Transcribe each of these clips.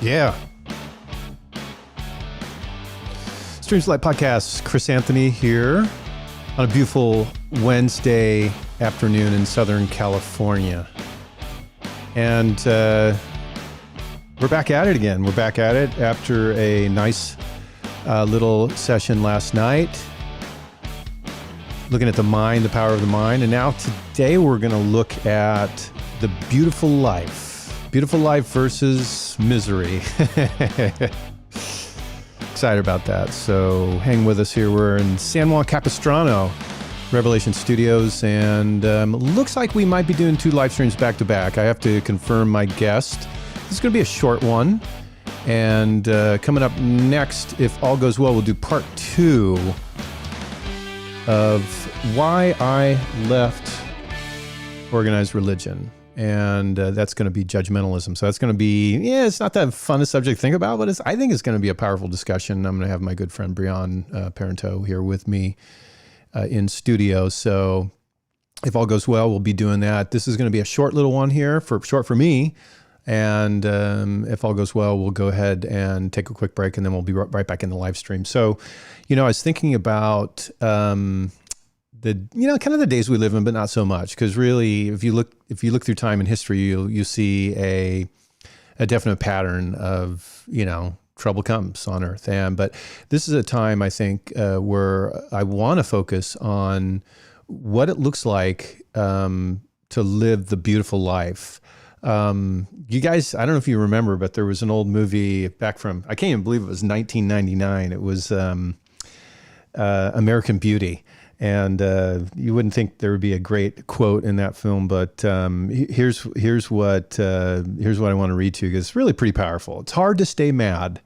Yeah. Streams Light Podcast, Chris Anthony here on a beautiful Wednesday afternoon in Southern California. And we're back at it again. We're back at it after a nice little session last night, looking at the mind, the power of the mind. And now today we're going to look at the beautiful life. Beautiful life versus misery. Excited about that. So hang with us here. We're in San Juan Capistrano, Revelation Studios, and looks like we might be doing 2 live streams back to back. I have to confirm my guest. This is going to be a short one. And coming up next, if all goes well, we'll do part 2 of why I left organized religion. And that's going to be judgmentalism. So that's going to be, it's not that fun a subject to think about, but I think it's going to be a powerful discussion. I'm going to have my good friend Brian Parenteau here with me in studio. So if all goes well, we'll be doing that. This is going to be a short little one here, short for me. And if all goes well, we'll go ahead and take a quick break, and then we'll be right back in the live stream. So, I was thinking about kind of the days we live in, but not so much, because really, if you look through time and history, you see a definite pattern of trouble comes on earth. But this is a time, I think, where I want to focus on what it looks like to live the beautiful life. You guys, I don't know if you remember, but there was an old movie back from, I can't even believe it was 1999. It was American Beauty. And you wouldn't think there would be a great quote in that film, but here's what I want to read to you, because it's really pretty powerful. It's hard to stay mad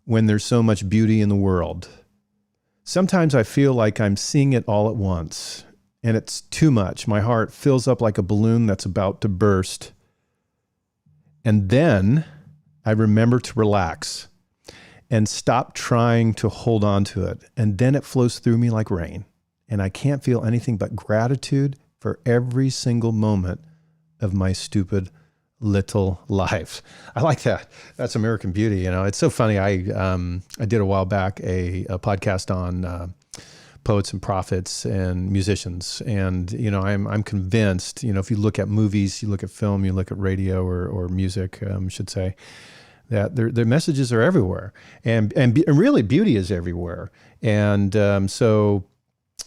when there's so much beauty in the world. Sometimes I feel like I'm seeing it all at once, and it's too much. My heart fills up like a balloon that's about to burst. And then I remember to relax and stop trying to hold on to it. And then it flows through me like rain. And I can't feel anything but gratitude for every single moment of my stupid little life. I like that. That's American Beauty. It's so funny. I did a while back a podcast on poets and prophets and musicians. And, I'm convinced, if you look at movies, you look at film, you look at radio or music, I should say, that their messages are everywhere, and really beauty is everywhere. And so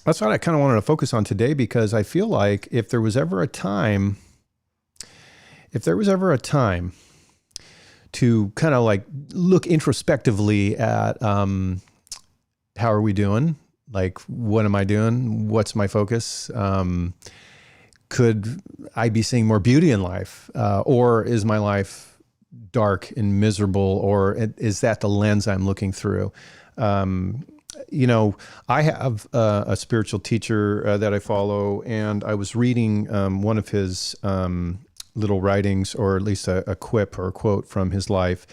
that's what I kind of wanted to focus on today, because I feel like if there was ever a time to kind of like look introspectively at how are we doing? Like, what am I doing? What's my focus? Could I be seeing more beauty in life? Or is my life dark and miserable, or is that the lens I'm looking through? I have a spiritual teacher that I follow, and I was reading one of his little writings, or at least a quip or a quote from his life.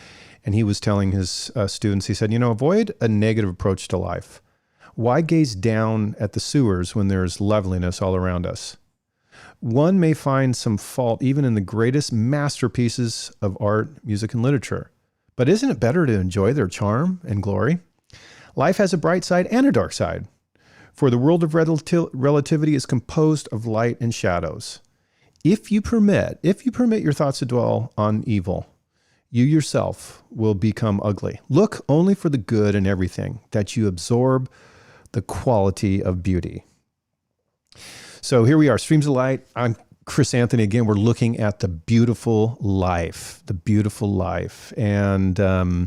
And he was telling his students, he said, avoid a negative approach to life. Why gaze down at the sewers when there's loveliness all around us? One may find some fault even in the greatest masterpieces of art, music, and literature. But isn't it better to enjoy their charm and glory? Life has a bright side and a dark side. For the world of relativity is composed of light and shadows. If you permit your thoughts to dwell on evil, you yourself will become ugly. Look only for the good in everything, that you absorb the quality of beauty. So here we are, Streams of Light. I'm Chris Anthony. Again, we're looking at the beautiful life. And I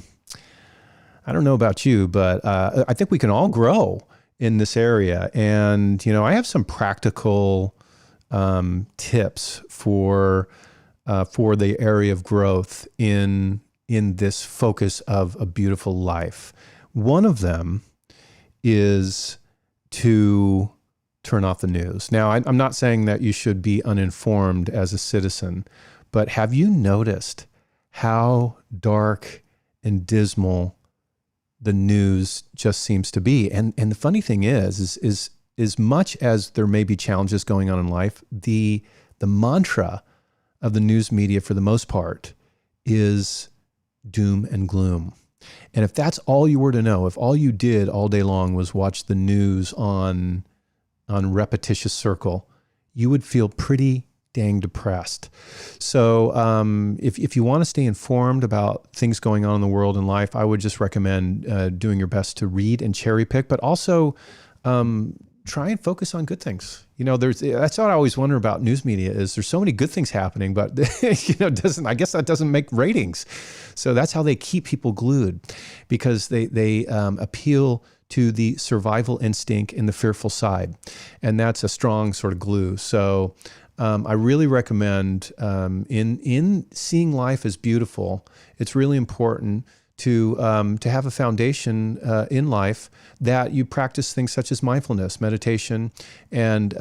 don't know about you, but I think we can all grow in this area. And, I have some practical tips for the area of growth in this focus of a beautiful life. One of them is to turn off the news. Now, I'm not saying that you should be uninformed as a citizen, but have you noticed how dark and dismal the news just seems to be? And the funny thing is as much as there may be challenges going on in life, the mantra of the news media for the most part is doom and gloom. And if that's all you were to know, if all you did all day long was watch the news on repetitious circle, you would feel pretty dang depressed. So if you want to stay informed about things going on in the world and life, I would just recommend doing your best to read and cherry pick, but also try and focus on good things. That's what I always wonder about news media is there's so many good things happening, but I guess that doesn't make ratings. So that's how they keep people glued, because they appeal to the survival instinct and the fearful side. And that's a strong sort of glue. So I really recommend in seeing life as beautiful, it's really important to have a foundation in life that you practice things such as mindfulness, meditation, and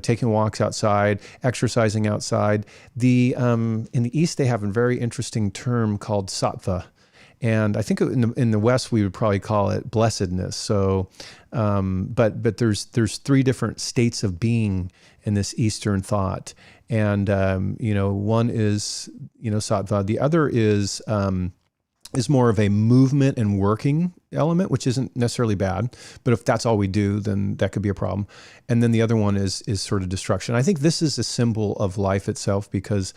taking walks outside, exercising outside. In the East, they have a very interesting term called sattva. And I think in the West we would probably call it blessedness. So, but there's three different states of being in this Eastern thought, and one is sattva. The other is more of a movement and working element, which isn't necessarily bad. But if that's all we do, then that could be a problem. And then the other one is sort of destruction. I think this is a symbol of life itself, because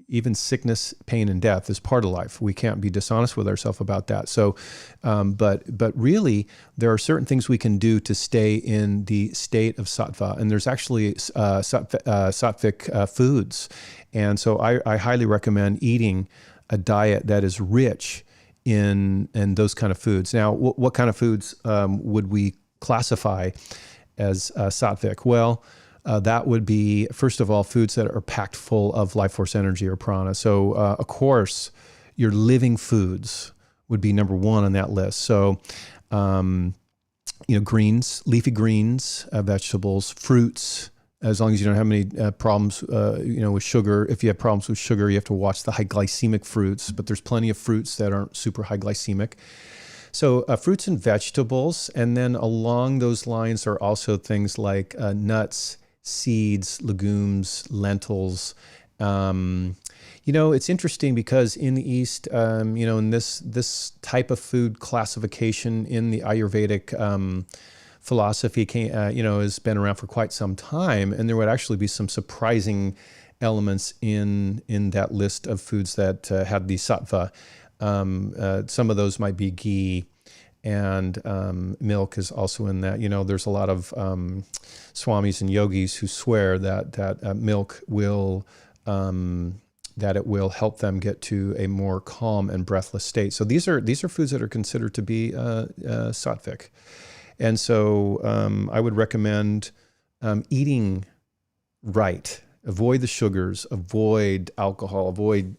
even sickness, pain, and death is part of life. We can't be dishonest with ourselves about that. So, but really, there are certain things we can do to stay in the state of sattva, and there's actually sattvic foods. And so, I highly recommend eating a diet that is rich in those kind of foods. Now, what kind of foods would we classify as sattvic? Well, that would be, first of all, foods that are packed full of life force energy or prana. So, of course, your living foods would be number one on that list. So, greens, leafy greens, vegetables, fruits, as long as you don't have any problems, with sugar. If you have problems with sugar, you have to watch the high glycemic fruits, but there's plenty of fruits that aren't super high glycemic. So fruits and vegetables, and then along those lines are also things like nuts, seeds, legumes, lentils. It's interesting because in the East, in this type of food classification in the Ayurvedic philosophy, has been around for quite some time, and there would actually be some surprising elements in that list of foods that had the sattva. Some of those might be ghee, and milk is also in that. There's a lot of swamis and yogis who swear that milk will that it will help them get to a more calm and breathless state. So these are foods that are considered to be sattvic, and so I would recommend eating right. Avoid the sugars, avoid alcohol, avoid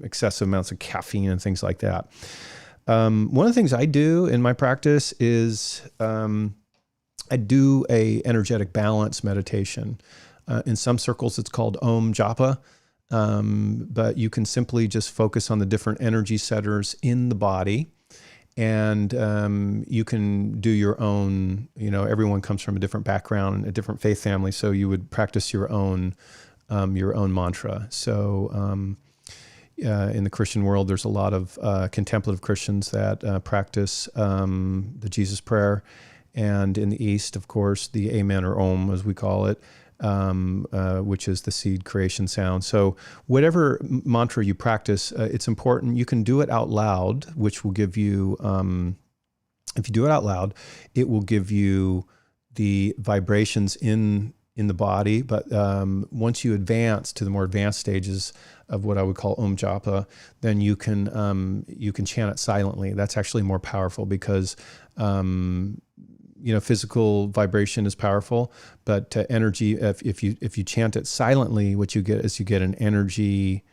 excessive amounts of caffeine and things like that. One of the things I do in my practice is I do a energetic balance meditation. In some circles, it's called Om Japa, but you can simply just focus on the different energy centers in the body. And you can do your own, everyone comes from a different background, a different faith family, so you would practice your own mantra. So in the Christian world, there's a lot of contemplative Christians that practice the Jesus prayer. And in the East, of course, the Amen or Om, as we call it, which is the seed creation sound. So whatever mantra you practice, it's important. You can do it out loud, which will give you, if you do it out loud, it will give you the vibrations in the body. But once you advance to the more advanced stages of what I would call Om Japa, then you can chant it silently. That's actually more powerful because physical vibration is powerful, but energy, if you chant it silently, what you get is you get an energetic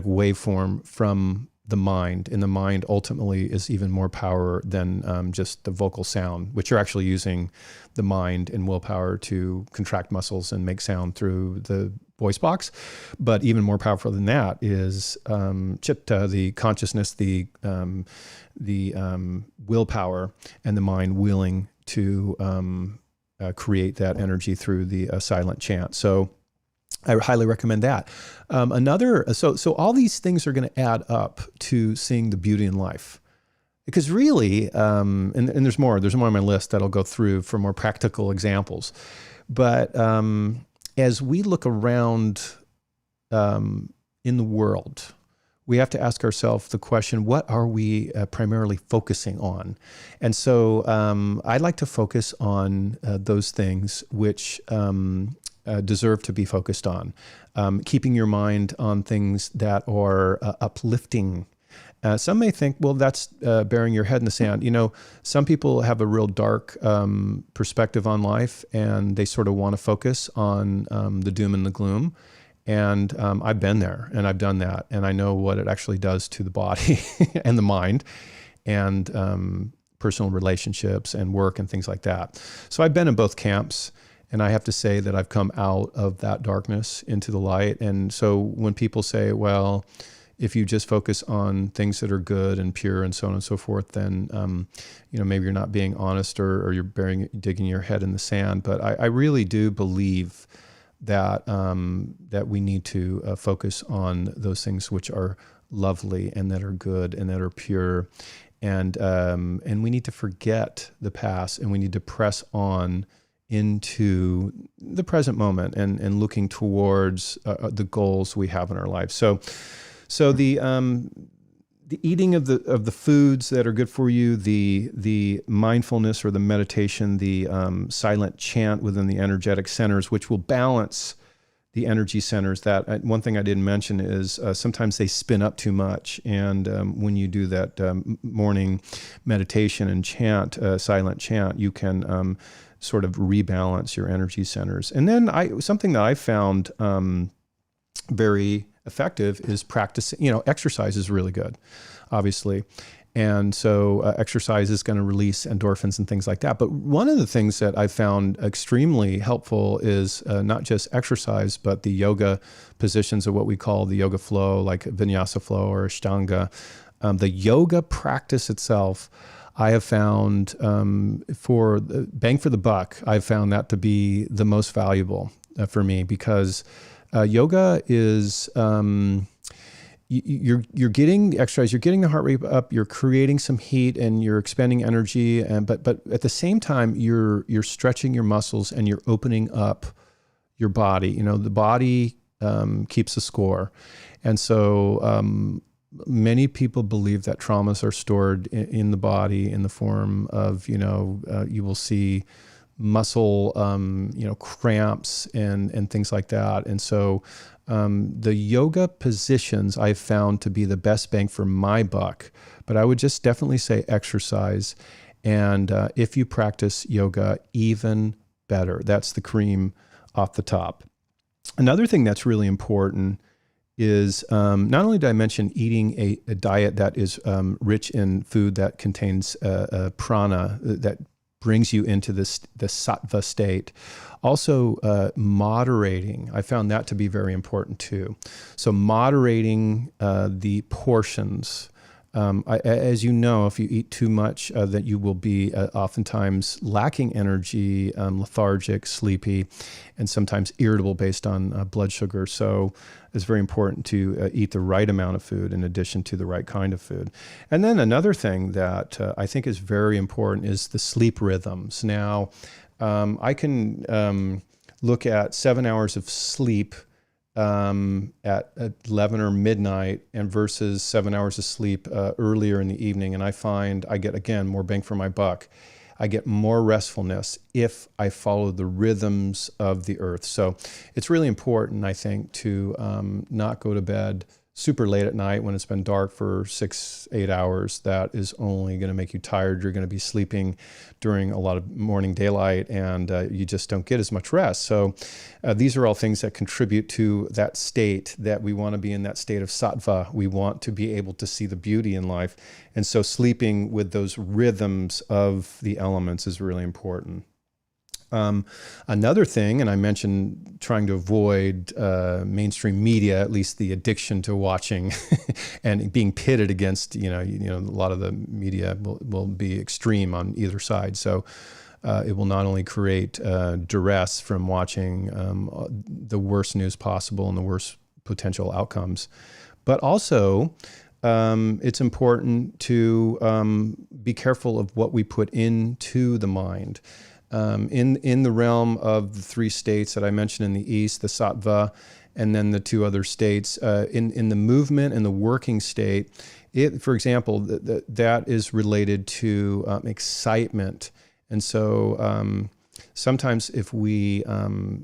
waveform from the mind, and the mind ultimately is even more power than just the vocal sound, which you're actually using the mind and willpower to contract muscles and make sound through the voice box. But even more powerful than that is chitta, the consciousness, the willpower, and the mind willing to create that energy through the silent chant. So I highly recommend that. So all these things are going to add up to seeing the beauty in life. Because really, and there's more on my list that I'll go through for more practical examples. But as we look around in the world, we have to ask ourselves the question, what are we primarily focusing on? And so I like to focus on those things which deserve to be focused on. Keeping your mind on things that are uplifting. Some may think, well, that's burying your head in the sand. Some people have a real dark perspective on life, and they sort of want to focus on the doom and the gloom. And I've been there, and I've done that, and I know what it actually does to the body and the mind, and personal relationships and work and things like that. So I've been in both camps. And I have to say that I've come out of that darkness into the light. And so when people say, well, if you just focus on things that are good and pure and so on and so forth, then maybe you're not being honest, or you're digging your head in the sand. But I really do believe that that we need to focus on those things which are lovely and that are good and that are pure, and we need to forget the past, and we need to press on into the present moment and looking towards the goals we have in our life. So the eating of the foods that are good for you, the mindfulness or the meditation, the silent chant within the energetic centers, which will balance the energy centers. That one thing I didn't mention is sometimes they spin up too much, and when you do that morning meditation and chant, silent chant, you can sort of rebalance your energy centers. And then something that I found very effective is practicing. Exercise is really good, obviously. And so exercise is going to release endorphins and things like that. But one of the things that I found extremely helpful is not just exercise, but the yoga positions of what we call the yoga flow, like vinyasa flow or ashtanga. The yoga practice itself, I have found for bang for the buck, I've found that to be the most valuable for me, because yoga is you're getting the exercise, you're getting the heart rate up, you're creating some heat, and you're expending energy, but at the same time you're stretching your muscles and you're opening up your body. The body keeps the score, and so many people believe that traumas are stored in the body in the form of, you will see muscle, cramps and things like that. And so the yoga positions I've found to be the best bang for my buck, but I would just definitely say exercise. And if you practice yoga, even better. That's the cream off the top. Another thing that's really important is not only did I mention eating a diet that is rich in food that contains prana, that brings you into the sattva state, also moderating. I found that to be very important too. So moderating the portions. As you know, if you eat too much, that you will be oftentimes lacking energy, lethargic, sleepy, and sometimes irritable based on blood sugar. So it's very important to eat the right amount of food in addition to the right kind of food. And then another thing that I think is very important is the sleep rhythms. Now, I can look at 7 hours of sleep at 11 or midnight and versus 7 hours of sleep earlier in the evening. And I find I get, again, more bang for my buck. I get more restfulness if I follow the rhythms of the earth. So it's really important, I think, to not go to bed super late at night when it's been dark for 6-8 hours. That is only going to make you tired. You're going to be sleeping during a lot of morning daylight, and you just don't get as much rest. So these are all things that contribute to that state that we want to be in, that state of sattva. We want to be able to see the beauty in life. And so sleeping with those rhythms of the elements is really important. Another thing, and I mentioned trying to avoid mainstream media, at least the addiction to watching and being pitted against, a lot of the media will be extreme on either side. So It will not only create duress from watching the worst news possible and the worst potential outcomes, but also it's important to be careful of what we put into the mind. In the realm of the 3 states that I mentioned in the East, the sattva, and then the 2 other states, in the movement and the working state, for example, that is related to excitement. And so sometimes if we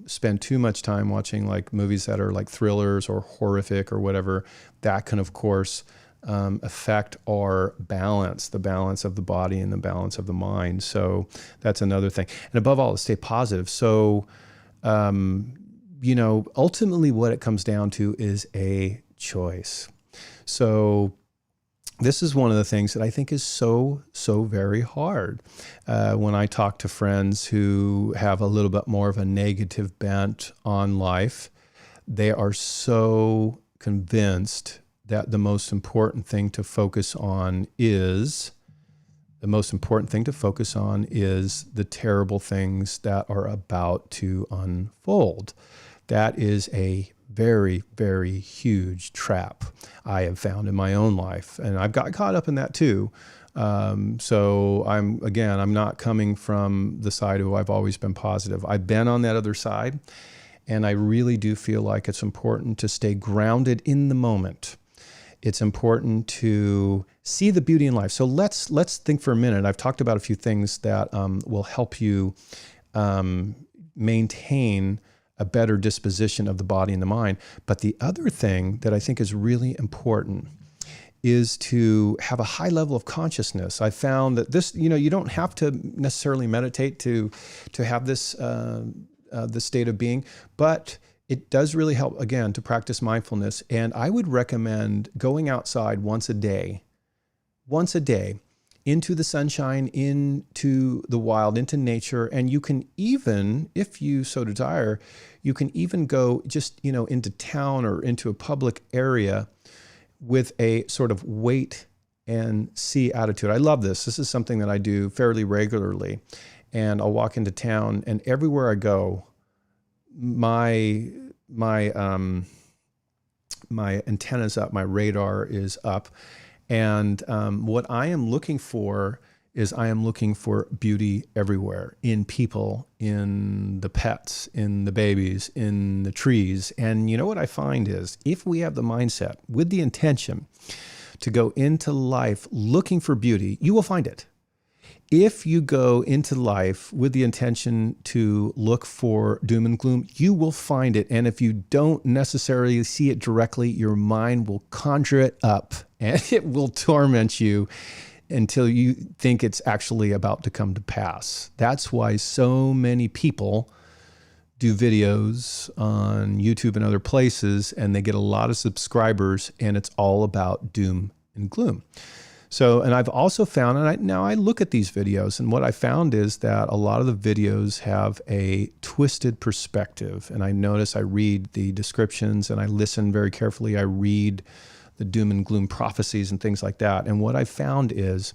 spend too much time watching like movies that are like thrillers or horrific or whatever, that can, of course, affect our balance, the balance of the body and the balance of the mind. So that's another thing. And above all, stay positive. So, ultimately what it comes down to is a choice. So this is one of the things that I think is so very hard. When I talk to friends who have a little bit more of a negative bent on life, they are so convinced that the most important thing to focus on is the terrible things that are about to unfold. That is a very, very huge trap I have found in my own life. And I've got caught up in that too. So I'm not coming from the side of I've always been positive. I've been on that other side. And I really do feel like it's important to stay grounded in the moment. It's important to see the beauty in life. So let's think for a minute. I've talked about a few things that will help you maintain a better disposition of the body and the mind. But the other thing that I think is really important is to have a high level of consciousness. I found that this, you don't have to necessarily meditate to have this state of being, but it does really help, again, to practice mindfulness. And I would recommend going outside once a day, into the sunshine, into the wild, into nature. And you can even, if you so desire, you can even go just, into town or into a public area with a sort of wait and see attitude. I love this. This is something that I do fairly regularly. And I'll walk into town, and everywhere I go, my antenna's up, my radar is up. And what I am looking for is beauty everywhere, in people, in the pets, in the babies, in the trees. And what I find is if we have the mindset with the intention to go into life looking for beauty, you will find it. If you go into life with the intention to look for doom and gloom, you will find it. And if you don't necessarily see it directly, your mind will conjure it up and it will torment you until you think it's actually about to come to pass. That's why so many people do videos on YouTube and other places, and they get a lot of subscribers, and it's all about doom and gloom. So, and I've also found, and now I look at these videos, and what I found is that a lot of the videos have a twisted perspective. And I notice I read the descriptions and I listen very carefully. I read the doom and gloom prophecies and things like that. And what I found is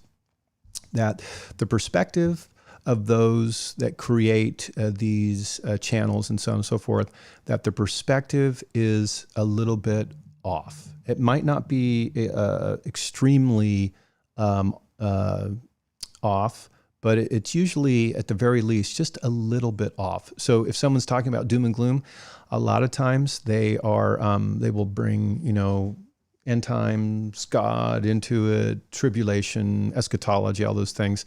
that the perspective of those that create these channels and so on and so forth, that the perspective is a little bit off. It might not be extremely off, but it's usually at the very least just a little bit off. So if someone's talking about doom and gloom, a lot of times they will bring, end times, God into it, tribulation, eschatology, all those things.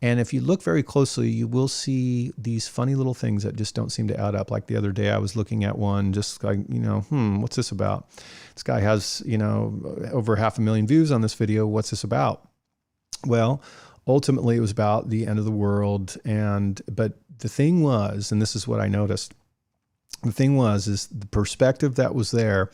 And if you look very closely, you will see these funny little things that just don't seem to add up. Like the other day, I was looking at one, just like, what's this about? This guy has, over 500,000 views on this video. What's this about? Well, ultimately it was about the end of the world. But the thing was, and this is what I noticed, is the perspective that was there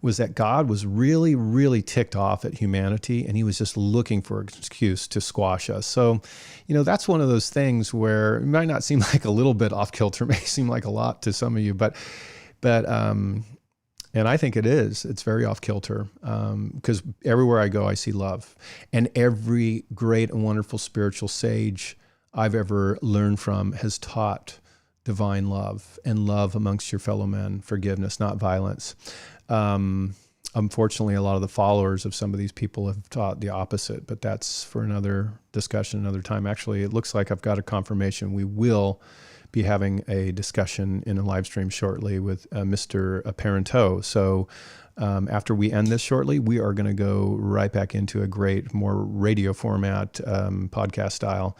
was that God was really, really ticked off at humanity, and he was just looking for an excuse to squash us. So, that's one of those things where it might not seem like a little bit off kilter, it may seem like a lot to some of you, but and I think it is. It's very off kilter because everywhere I go, I see love. And every great and wonderful spiritual sage I've ever learned from has taught divine love and love amongst your fellow men, forgiveness, not violence. Unfortunately, a lot of the followers of some of these people have taught the opposite, but that's for another discussion, another time. Actually, it looks like I've got a confirmation. We will be having a discussion in a live stream shortly with Mr. Parento. So after we end this shortly, we are going to go right back into a great, more radio format, podcast style,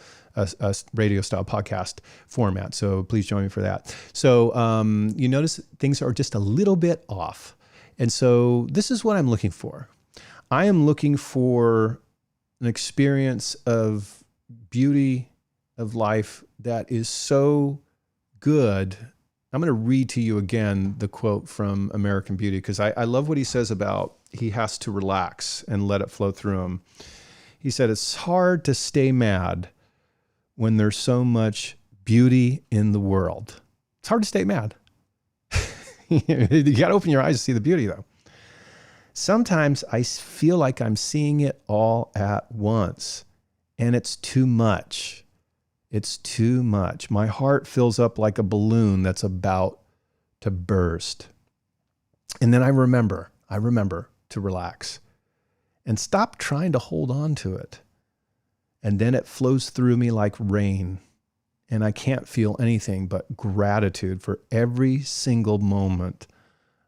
radio style podcast format. So please join me for that. So you notice things are just a little bit off. And so this is what I'm looking for. I am looking for an experience of beauty of life that is so good. I'm going to read to you again the quote from American Beauty, because I love what he says about he has to relax and let it flow through him. He said, it's hard to stay mad when there's so much beauty in the world. It's hard to stay mad. You got to open your eyes to see the beauty, though. Sometimes I feel like I'm seeing it all at once, and it's too much. It's too much. My heart fills up like a balloon that's about to burst. And then I remember to relax and stop trying to hold on to it. And then it flows through me like rain. And I can't feel anything but gratitude for every single moment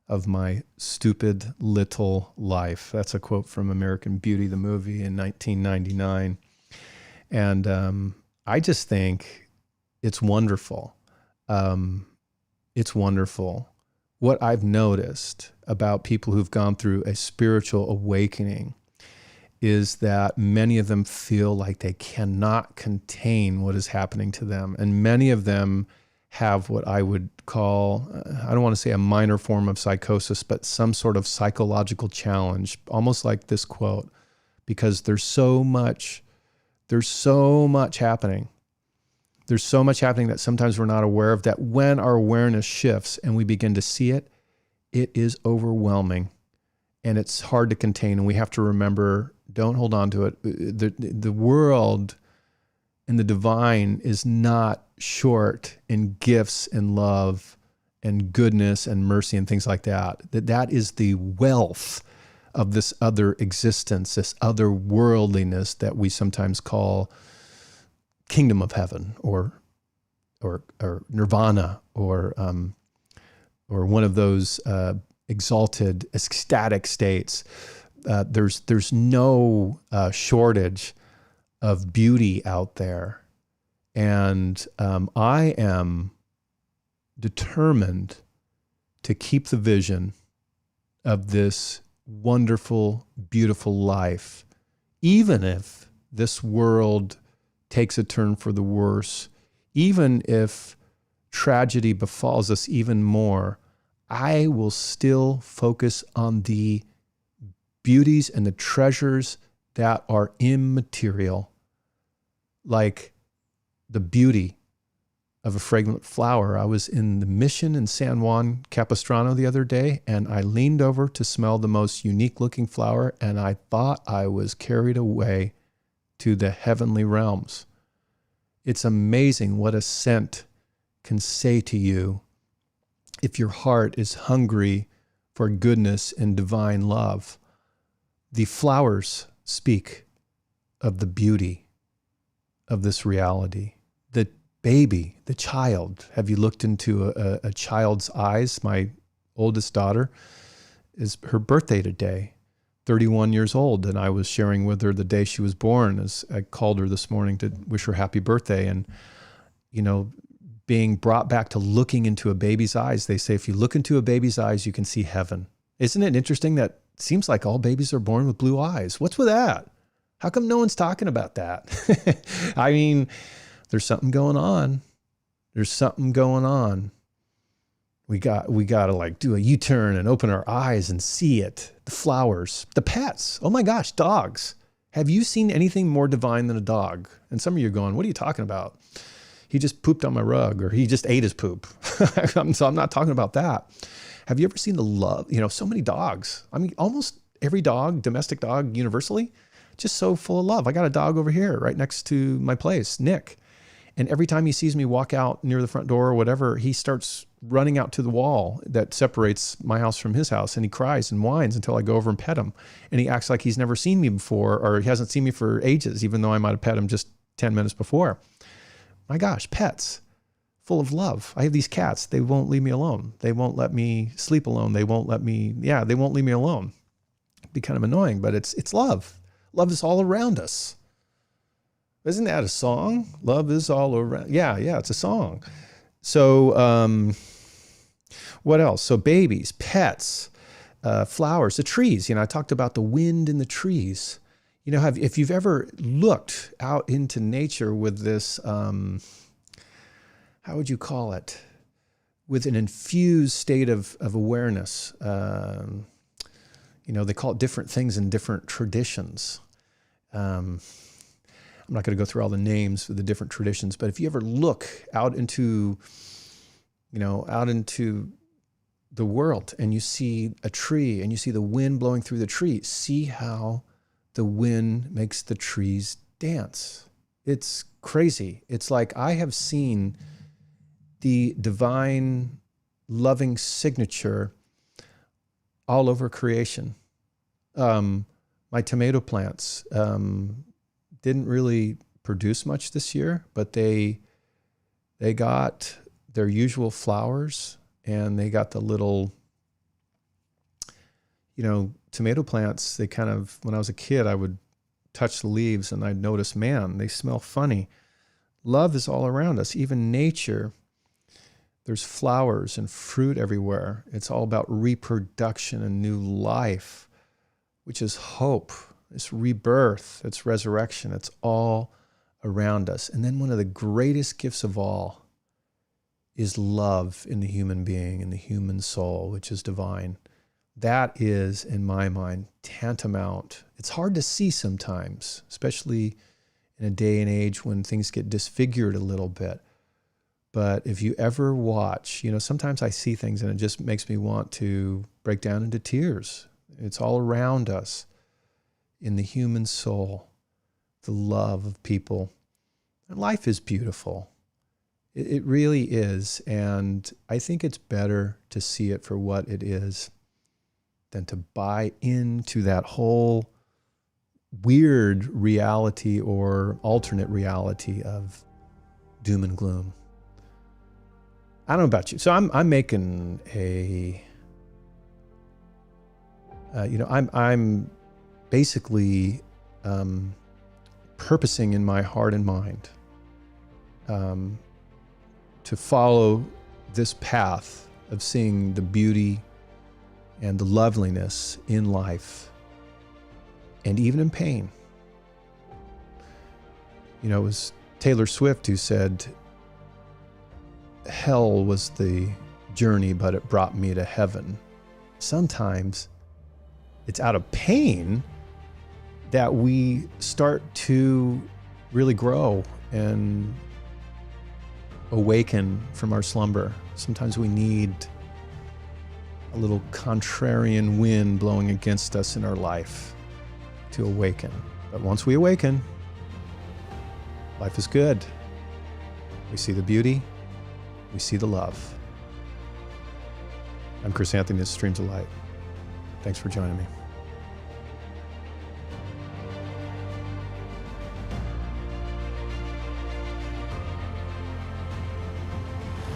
of my stupid little life. That's a quote from American Beauty, the movie in 1999. And I just think it's wonderful. It's wonderful. What I've noticed about people who've gone through a spiritual awakening is that many of them feel like they cannot contain what is happening to them. And many of them have what I would call, I don't want to say a minor form of psychosis, but some sort of psychological challenge, almost like this quote, because there's so much happening. There's so much happening that sometimes we're not aware of, that when our awareness shifts and we begin to see it, it is overwhelming and it's hard to contain. And we have to remember, don't hold on to it. The world and the divine is not short in gifts and love and goodness and mercy and things like that. That is the wealth of this other existence, this other worldliness that we sometimes call kingdom of heaven or nirvana or one of those exalted, ecstatic states. There's no shortage of beauty out there. And I am determined to keep the vision of this wonderful, beautiful life, even if this world takes a turn for the worse, even if tragedy befalls us even more, I will still focus on the beauties and the treasures that are immaterial, like the beauty of a fragrant flower. I was in the mission in San Juan Capistrano the other day, and I leaned over to smell the most unique looking flower, and I thought I was carried away to the heavenly realms. It's amazing what a scent can say to you if your heart is hungry for goodness and divine love. The flowers speak of the beauty of this reality. The baby, the child, have you looked into a child's eyes? My oldest daughter, is her birthday today, 31 years old. And I was sharing with her the day she was born, as I called her this morning to wish her happy birthday. And, you know, being brought back to looking into a baby's eyes. They say, if you look into a baby's eyes, you can see heaven. Isn't it interesting that it seems like all babies are born with blue eyes? What's with that? How come no one's talking about that? I mean, there's something going on. There's something going on. We got to like do a U-turn and open our eyes and see it. The flowers, the pets. Oh my gosh, dogs. Have you seen anything more divine than a dog? And some of you are going, what are you talking about? He just pooped on my rug, or he just ate his poop. So I'm not talking about that. Have you ever seen the love? You know, so many dogs. I mean, almost every dog, domestic dog universally, just so full of love. I got a dog over here right next to my place, Nick. And every time he sees me walk out near the front door or whatever, he starts running out to the wall that separates my house from his house. And he cries and whines until I go over and pet him. And he acts like he's never seen me before, or he hasn't seen me for ages, even though I might have pet him just 10 minutes before. My gosh, pets, full of love. I have these cats. They won't leave me alone. They won't let me sleep alone. They won't leave me alone. It'd be kind of annoying, but it's love. Love is all around us. Isn't that a song? Love is all around. Yeah, it's a song. So what else? So babies, pets, flowers, the trees. I talked about the wind in the trees. If you've ever looked out into nature with this, how would you call it? With an infused state of awareness. They call it different things in different traditions. I'm not going to go through all the names of the different traditions, but if you ever look out into the world and you see a tree and you see the wind blowing through the tree, see how the wind makes the trees dance. It's crazy. It's like I have seen the divine loving signature all over creation. My tomato plants, didn't really produce much this year, but they got their usual flowers, and they got the little, tomato plants. They kind of, when I was a kid, I would touch the leaves and I'd notice, man, they smell funny. Love is all around us, even nature. There's flowers and fruit everywhere. It's all about reproduction and new life, which is hope. It's rebirth, it's resurrection, it's all around us. And then one of the greatest gifts of all is love in the human being, in the human soul, which is divine. That is, in my mind, tantamount. It's hard to see sometimes, especially in a day and age when things get disfigured a little bit. But if you ever watch, sometimes I see things and it just makes me want to break down into tears. It's all around us. In the human soul, the love of people. And life is beautiful. It really is. And I think it's better to see it for what it is than to buy into that whole weird reality or alternate reality of doom and gloom. I don't know about you. So I'm making a, I'm basically purposing in my heart and mind to follow this path of seeing the beauty and the loveliness in life and even in pain. It was Taylor Swift who said, hell was the journey, but it brought me to heaven. Sometimes it's out of pain that we start to really grow and awaken from our slumber. Sometimes we need a little contrarian wind blowing against us in our life to awaken. But once we awaken, life is good. We see the beauty, we see the love. I'm Chris Anthony, this is Streams of Light. Thanks for joining me.